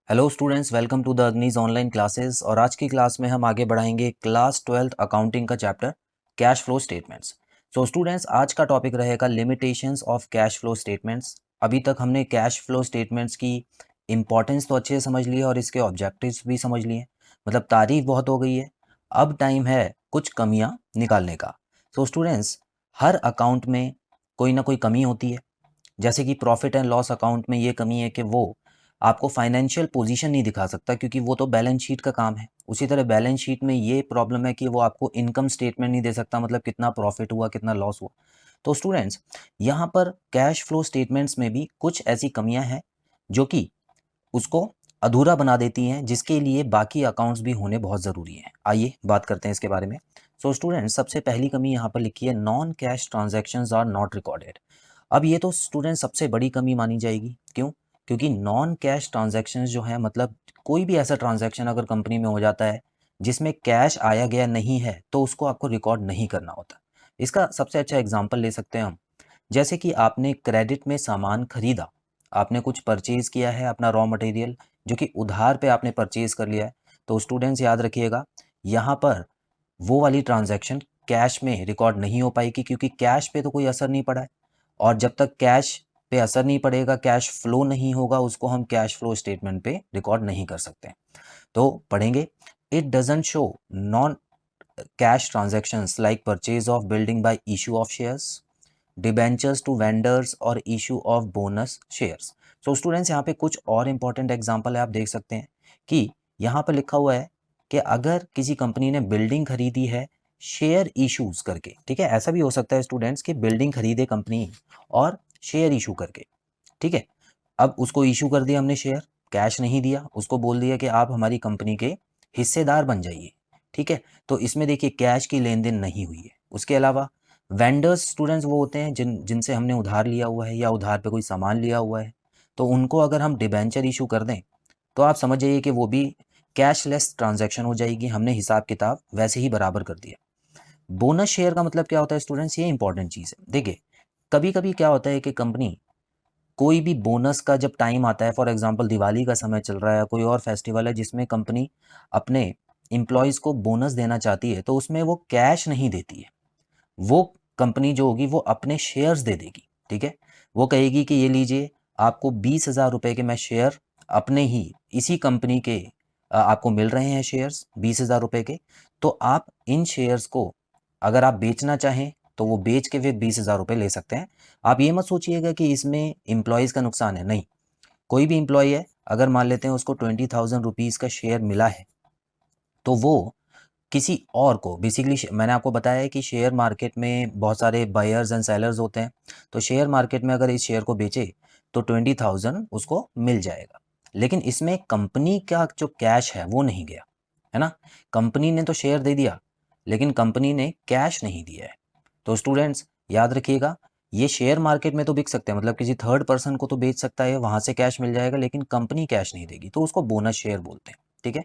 Hello students, welcome to the अग्निज online classes. और आज की क्लास में हम आगे बढ़ाएंगे क्लास 12th अकाउंटिंग का chapter cash flow statements. So students, आज का टॉपिक रहेगा limitations of cash flow statements. अभी तक हमने कैश फ्लो स्टेटमेंट्स की इंपॉर्टेंस तो अच्छे से समझ ली है और इसके ऑब्जेक्टिव्स भी समझ लिए हैं, मतलब तारीफ बहुत हो गई है। अब टाइम है कुछ कमियां निकालने का। सो स्टूडेंट्स, हर अकाउंट में कोई ना कोई कमी होती है। जैसे कि प्रॉफिट एंड लॉस अकाउंट में ये कमी है कि वो आपको फाइनेंशियल पोजीशन नहीं दिखा सकता, क्योंकि वो तो बैलेंस शीट का काम है। उसी तरह बैलेंस शीट में ये प्रॉब्लम है कि वो आपको इनकम स्टेटमेंट नहीं दे सकता, मतलब कितना प्रॉफिट हुआ कितना लॉस हुआ। तो स्टूडेंट्स, यहाँ पर कैश फ्लो स्टेटमेंट्स में भी कुछ ऐसी कमियां हैं जो कि उसको अधूरा बना देती हैं, जिसके लिए बाकी अकाउंट्स भी होने बहुत ज़रूरी हैं। आइए बात करते हैं इसके बारे में। सो स्टूडेंट्स, सबसे पहली कमी यहाँ पर लिखी है, non cash transactions are not recorded. अब ये तो स्टूडेंट सबसे बड़ी कमी मानी जाएगी। क्यों? क्योंकि नॉन कैश ट्रांजैक्शंस जो है, मतलब कोई भी ऐसा ट्रांजैक्शन अगर कंपनी में हो जाता है जिसमें कैश आया गया नहीं है, तो उसको आपको रिकॉर्ड नहीं करना होता। इसका सबसे अच्छा एग्जाम्पल ले सकते हैं हम। जैसे कि आपने क्रेडिट में सामान खरीदा, आपने कुछ परचेज किया है, अपना रॉ मटेरियल जो कि उधार पे आपने परचेज कर लिया है। तो स्टूडेंट्स याद रखिएगा, यहाँ पर वो वाली ट्रांजैक्शन कैश में रिकॉर्ड नहीं हो पाएगी, क्योंकि कैश पे तो कोई असर नहीं पड़ा है। और जब तक कैश पे असर नहीं पड़ेगा, कैश फ्लो नहीं होगा, उसको हम कैश फ्लो स्टेटमेंट पे रिकॉर्ड नहीं कर सकते। तो पढ़ेंगे, it doesn't show non cash transactions like purchase of building by issue of shares, debentures to vendors और issue of bonus shares. So students, यहाँ पे कुछ और इंपॉर्टेंट एग्जांपल है, आप देख सकते हैं कि यहाँ पर लिखा हुआ है कि अगर किसी कंपनी ने बिल्डिंग खरीदी है शेयर इशूज करके, ठीक है, ऐसा भी हो सकता है स्टूडेंट्स कि बिल्डिंग खरीदे कंपनी और शेयर इशू करके, ठीक है। अब उसको इशू कर दिया हमने शेयर, कैश नहीं दिया, उसको बोल दिया कि आप हमारी कंपनी के हिस्सेदार बन जाइए, ठीक है। तो इसमें देखिए कैश की लेन देन नहीं हुई है। उसके अलावा वेंडर्स स्टूडेंट्स वो होते हैं जिनसे हमने उधार लिया हुआ है या उधार पे कोई सामान लिया हुआ है, तो उनको अगर हम डिबेंचर इशू कर दें तो आप समझ जाइए कि वो भी कैशलेस ट्रांजैक्शन हो जाएगी, हमने हिसाब किताब वैसे ही बराबर कर दिया। बोनस शेयर का मतलब क्या होता है स्टूडेंट्स, ये इंपॉर्टेंट चीज़ है। देखिए, कभी कभी क्या होता है कि कंपनी कोई भी बोनस का जब टाइम आता है, फॉर एग्जांपल दिवाली का समय चल रहा है, कोई और फेस्टिवल है जिसमें कंपनी अपने एम्प्लॉयज़ को बोनस देना चाहती है, तो उसमें वो कैश नहीं देती है। वो कंपनी जो होगी वो अपने शेयर्स दे देगी, ठीक है। वो कहेगी कि ये लीजिए, आपको 20,000 रुपए के मैं शेयर अपने ही इसी कंपनी के आपको मिल रहे हैं शेयर्स 20,000 रुपए के। तो आप इन शेयर्स को अगर आप बेचना चाहें तो वो बेच के फिर 20,000 रुपए ले सकते हैं। आप ये मत सोचिएगा कि इसमें एम्प्लॉयज़ का नुकसान है, नहीं। कोई भी एम्प्लॉय है, अगर मान लेते हैं उसको 20,000 रुपीज़ का शेयर मिला है, तो वो किसी और को बेसिकली, मैंने आपको बताया है कि शेयर मार्केट में बहुत सारे बायर्स एंड सेलर्स होते हैं। तो शेयर मार्केट में अगर इस शेयर को बेचे तो 20,000 उसको मिल जाएगा। लेकिन इसमें कंपनी का जो कैश है वो नहीं गया, है ना। कंपनी ने तो शेयर दे दिया, लेकिन कंपनी ने कैश नहीं दिया है। तो स्टूडेंट्स याद रखिएगा, ये शेयर मार्केट में तो बिक सकते हैं, मतलब किसी थर्ड पर्सन को तो बेच सकता है, वहां से कैश मिल जाएगा, लेकिन कंपनी कैश नहीं देगी, तो उसको बोनस शेयर बोलते हैं, ठीक है।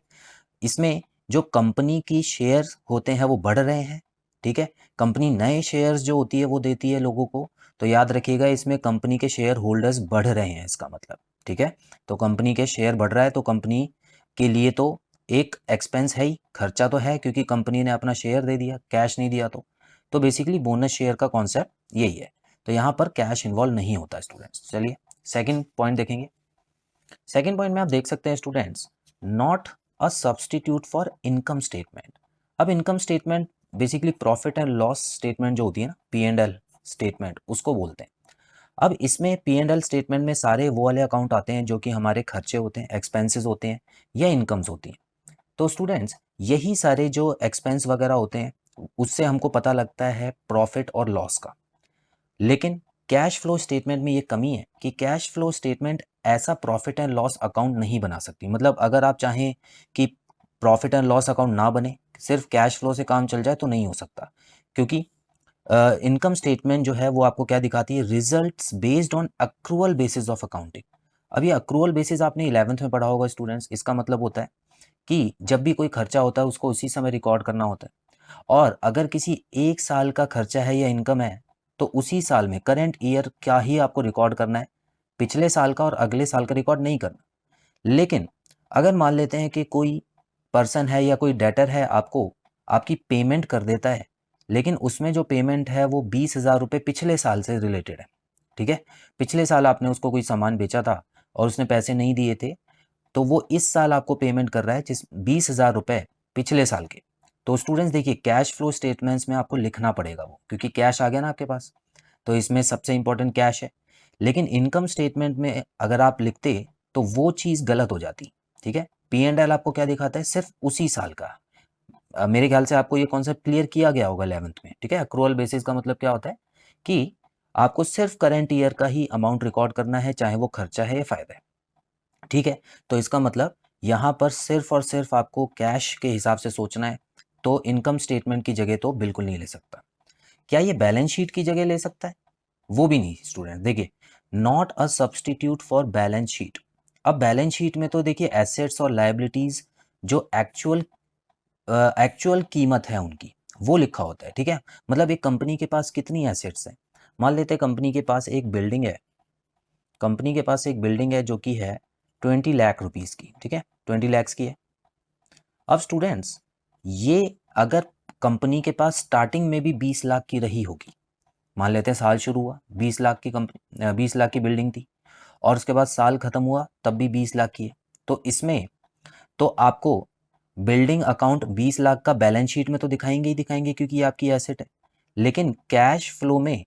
इसमें जो कंपनी की शेयर्स होते हैं वो बढ़ रहे हैं, ठीक है। कंपनी नए शेयर्स जो होती है वो देती है लोगों को, तो याद रखिएगा इसमें कंपनी के शेयर होल्डर्स बढ़ रहे हैं, इसका मतलब, ठीक है। तो कंपनी के शेयर बढ़ रहा है तो कंपनी के लिए तो एक एक्सपेंस है ही, खर्चा तो है, क्योंकि कंपनी ने अपना शेयर दे दिया, कैश नहीं दिया। तो बेसिकली बोनस शेयर का कॉन्सेप्ट यही है। तो यहाँ पर कैश इन्वॉल्व नहीं होता स्टूडेंट्स। चलिए सेकंड पॉइंट देखेंगे। सेकेंड पॉइंट में आप देख सकते हैं students, not a substitute for income statement. अब income statement basically profit and loss statement जो होती है ना, पी एंड एल स्टेटमेंट, उसको बोलते हैं। अब इसमें पी एंड एल स्टेटमेंट में सारे वो वाले अकाउंट आते हैं जो कि हमारे खर्चे होते हैं, एक्सपेंसेस होते हैं या इनकम्स होती हैं। तो स्टूडेंट्स, यही सारे जो एक्सपेंस वगैरह होते हैं उससे हमको पता लगता है प्रॉफिट और लॉस का। लेकिन कैश फ्लो स्टेटमेंट में ये कमी है कि कैश फ्लो स्टेटमेंट ऐसा प्रॉफिट एंड लॉस अकाउंट नहीं बना सकती। मतलब अगर आप चाहें कि प्रॉफिट एंड लॉस अकाउंट ना बने, सिर्फ कैश फ्लो से काम चल जाए, तो नहीं हो सकता। क्योंकि इनकम स्टेटमेंट जो है वो आपको क्या दिखाती है, results based on accrual basis of accounting. अब ये अक्रूवल बेसिस आपने 11th में पढ़ा होगा स्टूडेंट्स। इसका मतलब होता है कि जब भी कोई खर्चा होता है उसको उसी समय रिकॉर्ड करना होता है। और अगर किसी एक साल का खर्चा है या इनकम है, तो उसी साल में करंट ईयर क्या ही आपको रिकॉर्ड करना है, पिछले साल का और अगले साल का रिकॉर्ड नहीं करना। लेकिन अगर मान लेते हैं कि कोई पर्सन है या कोई डेटर है आपको आपकी पेमेंट कर देता है, लेकिन उसमें जो पेमेंट है वो 20,000 रुपये पिछले साल से रिलेटेड है, ठीक है। पिछले साल आपने उसको कोई सामान बेचा था और उसने पैसे नहीं दिए थे, तो वो इस साल आपको पेमेंट कर रहा है 20,000 रुपये पिछले साल के। तो स्टूडेंट्स देखिए, कैश फ्लो स्टेटमेंट्स में आपको लिखना पड़ेगा वो, क्योंकि कैश आ गया ना आपके पास, तो इसमें सबसे इंपॉर्टेंट कैश है। लेकिन इनकम स्टेटमेंट में अगर आप लिखते तो वो चीज़ गलत हो जाती, ठीक है। पी एंड एल आपको क्या दिखाता है, सिर्फ उसी साल का। मेरे ख्याल से आपको ये कॉन्सेप्ट क्लियर किया गया होगा 11th में, ठीक है। अक्रूअल बेसिस का मतलब क्या होता है कि आपको सिर्फ करंट ईयर का ही अमाउंट रिकॉर्ड करना है, चाहे वो खर्चा है या फायदा है, ठीक है। तो इसका मतलब यहाँ पर सिर्फ और सिर्फ आपको कैश के हिसाब से सोचना है, तो इनकम स्टेटमेंट की जगह तो बिल्कुल नहीं ले सकता। क्या ये बैलेंस शीट की जगह ले सकता है? वो भी नहीं स्टूडेंट, देखिए, not a substitute for balance sheet. अब बैलेंस शीट में तो देखिए एसेट्स और लायबिलिटीज जो एक्चुअल कीमत है उनकी, वो लिखा होता है, ठीक है। मतलब एक कंपनी के पास कितनी एसेट्स हैं, मान लेते हैं कंपनी के पास एक बिल्डिंग है, कंपनी के पास एक बिल्डिंग है जो कि है 20 लाख रुपीज़ की, ठीक है, 20 लैक्स की है। अब स्टूडेंट्स, ये अगर कंपनी के पास स्टार्टिंग में भी 20 लाख की रही होगी, मान लेते हैं साल शुरू हुआ 20 लाख की कंपनी, 20 लाख की बिल्डिंग थी, और उसके बाद साल खत्म हुआ तब भी 20 लाख की है, तो इसमें तो आपको बिल्डिंग अकाउंट 20 लाख का बैलेंस शीट में तो दिखाएंगे ही दिखाएंगे, क्योंकि ये आपकी एसेट है। लेकिन कैश फ्लो में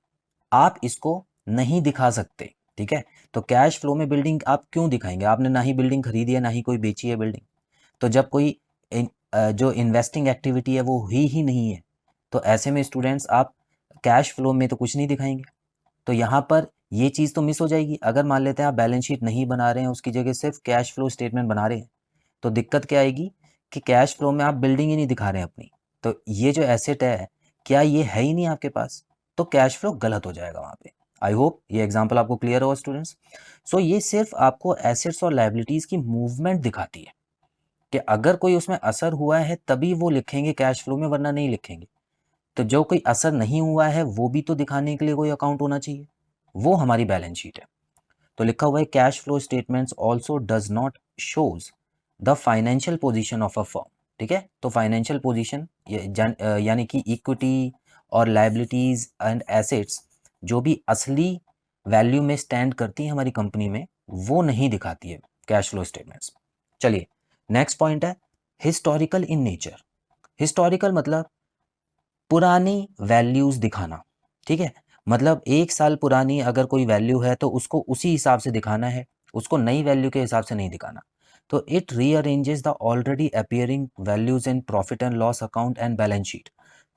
आप इसको नहीं दिखा सकते, ठीक है। तो कैश फ्लो में बिल्डिंग आप क्यों दिखाएंगे, आपने ना ही बिल्डिंग खरीदी है ना ही कोई बेची है बिल्डिंग। तो जब कोई जो इन्वेस्टिंग एक्टिविटी है वो हुई ही नहीं है, तो ऐसे में स्टूडेंट्स आप कैश फ्लो में तो कुछ नहीं दिखाएंगे। तो यहाँ पर ये चीज़ तो मिस हो जाएगी। अगर मान लेते हैं आप बैलेंस शीट नहीं बना रहे हैं, उसकी जगह सिर्फ कैश फ्लो स्टेटमेंट बना रहे हैं, तो दिक्कत क्या आएगी कि कैश फ्लो में आप बिल्डिंग ही नहीं दिखा रहे हैं अपनी, तो ये जो एसेट है क्या ये है ही नहीं आपके पास, तो कैश फ्लो गलत हो जाएगा वहाँ पे। आई होप ये एग्जाम्पल आपको क्लियर होगा स्टूडेंट्स। सो ये सिर्फ आपको एसेट्स और लाइबिलिटीज़ की मूवमेंट दिखाती है कि अगर कोई उसमें असर हुआ है तभी वो लिखेंगे कैश फ्लो में, वरना नहीं लिखेंगे। तो जो कोई असर नहीं हुआ है वो भी तो दिखाने के लिए कोई अकाउंट होना चाहिए, वो हमारी बैलेंस शीट है। तो लिखा हुआ है cash flow statements also does not shows the financial position of a firm, ठीक है। तो फाइनेंशियल पोजीशन यानी कि इक्विटी और लाइबिलिटीज एंड एसेट्स जो भी असली वैल्यू में स्टैंड करती है हमारी कंपनी में, वो नहीं दिखाती है कैश फ्लो स्टेटमेंट्स। चलिए, नेक्स्ट पॉइंट है हिस्टोरिकल इन नेचर। हिस्टोरिकल मतलब पुरानी वैल्यूज दिखाना, ठीक है। मतलब एक साल पुरानी अगर कोई वैल्यू है तो उसको उसी हिसाब से दिखाना है, उसको नई वैल्यू के हिसाब से नहीं दिखाना। तो it rearranges the already appearing values in profit and loss account and balance sheet.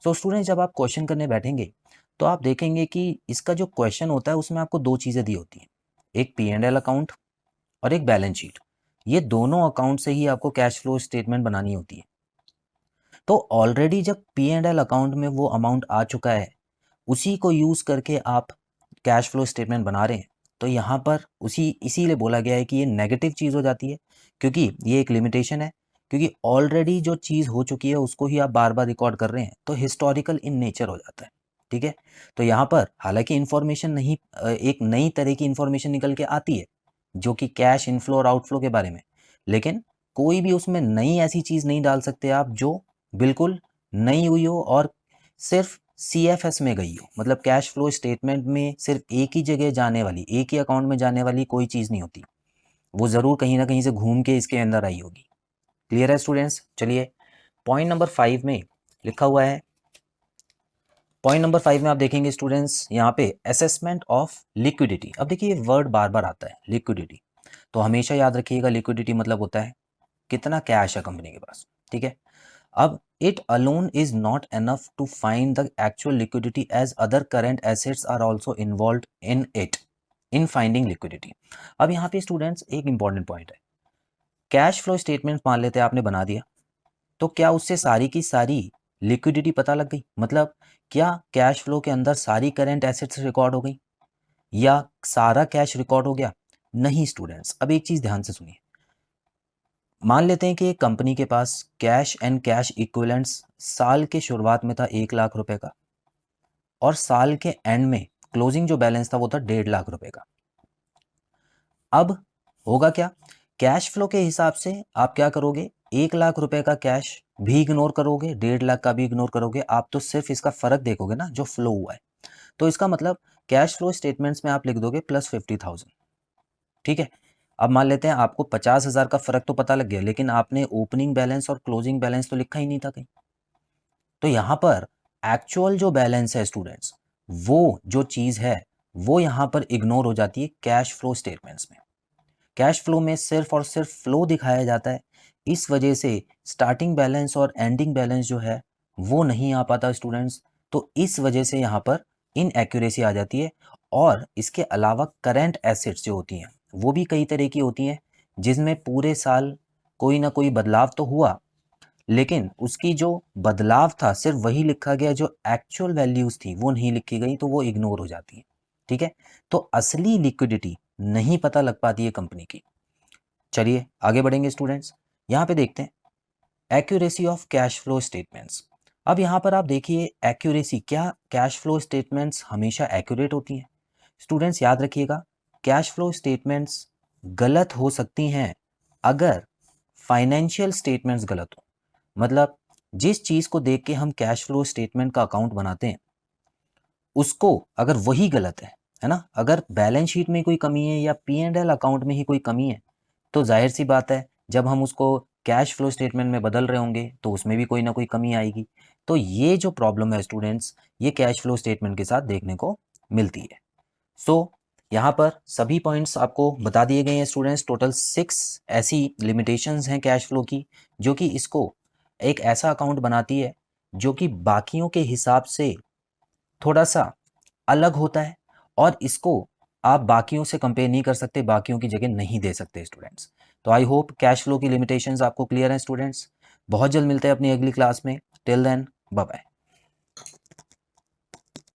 So student, जब आप क्वेश्चन करने बैठेंगे तो आप देखेंगे कि इसका जो क्वेश्चन होता है उसमें आपको दो चीज़ें दी होती हैं, एक पी एंड एल अकाउंट और एक बैलेंस शीट। ये दोनों अकाउंट से ही आपको कैश फ्लो स्टेटमेंट बनानी होती है। तो ऑलरेडी जब पी एंड एल अकाउंट में वो अमाउंट आ चुका है, उसी को यूज़ करके आप कैश फ्लो स्टेटमेंट बना रहे हैं, तो यहाँ पर उसी इसीलिए बोला गया है कि ये नेगेटिव चीज़ हो जाती है, क्योंकि ये एक लिमिटेशन है, क्योंकि ऑलरेडी जो चीज़ हो चुकी है उसको ही आप बार बार रिकॉर्ड कर रहे हैं, तो हिस्टोरिकल इन नेचर हो जाता है, ठीक है। तो यहाँ पर हालांकि इन्फॉर्मेशन नहीं, एक नई तरह की इन्फॉर्मेशन निकल के आती है जो कि कैश इनफ्लो और आउटफ्लो के बारे में, लेकिन कोई भी उसमें नई ऐसी चीज़ नहीं डाल सकते आप जो बिल्कुल नई हुई हो और सिर्फ सीएफएस में गई हो। मतलब कैश फ्लो स्टेटमेंट में सिर्फ एक ही जगह जाने वाली, एक ही अकाउंट में जाने वाली कोई चीज़ नहीं होती, वो ज़रूर कहीं ना कहीं से घूम के इसके अंदर आई होगी। क्लियर है स्टूडेंट्स? चलिए, पॉइंट नंबर 5 में लिखा हुआ है, पॉइंट नंबर 5 में आप देखेंगे स्टूडेंट्स यहाँ पे असेसमेंट ऑफ लिक्विडिटी। अब देखिए ये वर्ड बार बार आता है लिक्विडिटी, तो हमेशा याद रखिएगा लिक्विडिटी मतलब होता है कितना कैश है कंपनी के पास, ठीक है। अब it alone is not enough to find the actual liquidity as other current assets are also involved in it in finding liquidity। अब यहाँ पे स्टूडेंट्स एक इंपॉर्टेंट पॉइंट है, कैश फ्लो स्टेटमेंट मान लेते हैं आपने बना दिया, तो क्या उससे सारी की सारी लिक्विडिटी पता लग गई? मतलब क्या कैश फ्लो के अंदर सारी करंट एसेट्स रिकॉर्ड हो गई या सारा कैश रिकॉर्ड हो गया? नहीं स्टूडेंट्स, अब एक चीज़ ध्यान से सुनिए। मान लेते हैं कि एक कंपनी के पास कैश एंड कैश इक्विवेलेंट्स साल के शुरुआत में था 1 लाख रुपए का, और साल के एंड में क्लोजिंग जो बैलेंस था वो था 1.5 लाख रुपए का। अब होगा क्या कैश फ्लो के हिसाब से आप क्या करोगे, 1 लाख रुपए का कैश भी इग्नोर करोगे, 1.5 लाख का भी इग्नोर करोगे, आप तो सिर्फ इसका फर्क देखोगे ना जो फ्लो हुआ है। तो इसका मतलब कैश फ्लो स्टेटमेंट्स में आप लिख दोगे +50,000। ठीक है, अब मान लेते हैं आपको 50,000 का फर्क तो पता लग गया, लेकिन आपने ओपनिंग बैलेंस और क्लोजिंग बैलेंस तो लिखा ही नहीं था कहीं। तो यहाँ पर एक्चुअल जो बैलेंस है स्टूडेंट्स, वो जो चीज़ है वो यहाँ पर इग्नोर हो जाती है कैश फ्लो स्टेटमेंट्स में। कैश फ्लो में सिर्फ और सिर्फ फ्लो दिखाया जाता है, इस वजह से स्टार्टिंग बैलेंस और एंडिंग बैलेंस जो है वो नहीं आ पाता स्टूडेंट्स। तो इस वजह से यहाँ पर इनएक्यूरेसी आ जाती है। और इसके अलावा करंट एसेट्स जो होती हैं वो भी कई तरह की होती हैं, जिसमें पूरे साल कोई ना कोई बदलाव तो हुआ, लेकिन उसकी जो बदलाव था सिर्फ वही लिखा गया, जो एक्चुअल वैल्यूज थी वो नहीं लिखी गई, तो वो इग्नोर हो जाती है। ठीक है, तो असली लिक्विडिटी नहीं पता लग पाती है कंपनी की। चलिए आगे बढ़ेंगे स्टूडेंट्स, यहाँ पे देखते हैं accuracy of cash flow statements. अब यहाँ पर आप देखिए एक्यूरेसी, क्या कैश फ्लो स्टेटमेंट्स हमेशा एक्यूरेट होती हैं? स्टूडेंट्स याद रखिएगा, कैश फ्लो स्टेटमेंट्स गलत हो सकती हैं अगर फाइनेंशियल स्टेटमेंट्स गलत हो। मतलब जिस चीज़ को देख के हम कैश फ्लो स्टेटमेंट का अकाउंट बनाते हैं, उसको अगर वही गलत है ना, अगर बैलेंस शीट में कोई कमी है या P&L अकाउंट में ही कोई कमी है, तो जाहिर सी बात है जब हम उसको कैश फ्लो स्टेटमेंट में बदल रहे होंगे तो उसमें भी कोई ना कोई कमी आएगी। तो ये जो प्रॉब्लम है स्टूडेंट्स, ये कैश फ्लो स्टेटमेंट के साथ देखने को मिलती है। सो यहाँ पर सभी पॉइंट्स आपको बता दिए गए हैं स्टूडेंट्स। टोटल 6 ऐसी लिमिटेशंस हैं कैश फ्लो की, जो कि इसको एक ऐसा अकाउंट बनाती है जो कि बाकियों के हिसाब से थोड़ा सा अलग होता है, और इसको आप बाकियों से कंपेयर नहीं कर सकते, बाकियों की जगह नहीं दे सकते स्टूडेंट्स। तो आई होप कैश फ्लो की लिमिटेशंस आपको क्लियर हैं स्टूडेंट्स। बहुत जल्द मिलते हैं अपनी अगली क्लास में। Till then bye bye.